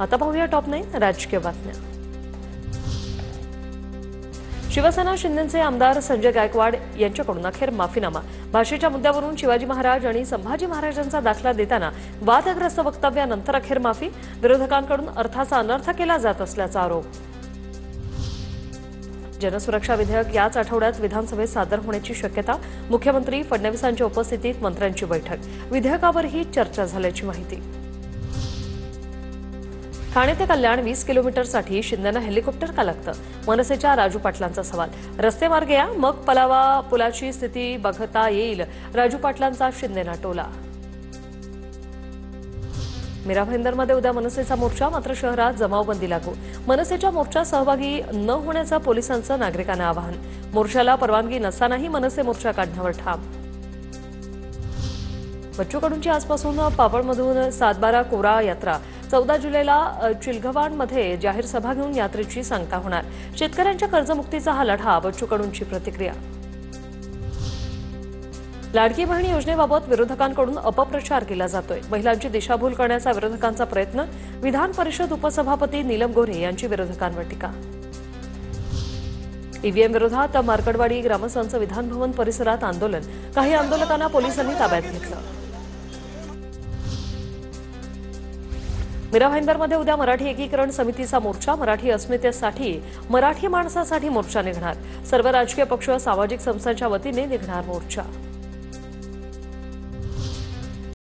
आता पाहूया टॉप 9 राजकीय बातम्या। शिवसेना शिंदेचे आमदार संजय गायकवाड यांच्याकडून अखेर माफीनामा। भाषेच्या मुद्द्यावरून शिवाजी महाराज आणि संभाजी महाराजांचा दाखला देताना वादग्रस्त वक्तव्यानंतर अखेर माफी। विरोधकांकडून अर्थाचा अनर्थ केला जात असल्याचा आरोप। जनसुरक्षा विधेयक याच आठवड्यात विधानसभेत सादर होण्याची शक्यता। मुख्यमंत्री फडणवीसांच्या उपस्थितीत मंत्र्यांची बैठक। विधेयकावरही चर्चा झाल्याची माहिती। ठाणे ते कल्याण 20 किलोमीटरसाठी शिंदेना हेलिकॉप्टर का लागतं? मनसेच्या राजू पाटलांचा सवाल। रस्ते मार्गे या, मग पलावा पुलाची स्थिती बघता येईल, राजू पाटलांचा शिंदेना टोला। मीरा भाईंदरमध्ये उद्या मनसेचा मोर्चा, मात्र शहरात जमावबंदी लागू। मनसेच्या मोर्चात सहभागी न होण्याचं पोलिसांचं नागरिकांना आवाहन। मोर्चाला परवानगी नसतानाही मनसे मोर्चा काढण्यावर ठाम। बच्चू कडूंची आजपासून पापडमधून 7-12 कोरा यात्रा। 14 जुलैला चिलगवाणमध्ये जाहीर सभा घेऊन यात्रेची सांगता होणार। शेतकऱ्यांच्या कर्जमुक्तीचा हा लढा, बच्चू कडूंची प्रतिक्रिया। लाडकी बहीण योजनेबाबत विरोधकांकडून अपप्रचार केला जातोय। महिलांची दिशाभूल करण्याचा विरोधकांचा प्रयत्न। विधान परिषद उपसभापती नीलम गोऱ्हे यांची विरोधकांवर टीका। ईव्हीएम विरोधात मार्कडवाडी ग्रामस्थांचं विधान भवन परिसरात आंदोलन। काही आंदोलकांना पोलिसांनी ताब्यात घेतलं। मीरा भाईंदरमध्ये उद्या मराठी एकीकरण समितीचा मोर्चा। मराठी अस्मितेसाठी, मराठी माणसासाठी मोर्चा निघणार। सर्व राजकीय पक्ष, सामाजिक संस्थांच्या वतीने निघणार मोर्चा।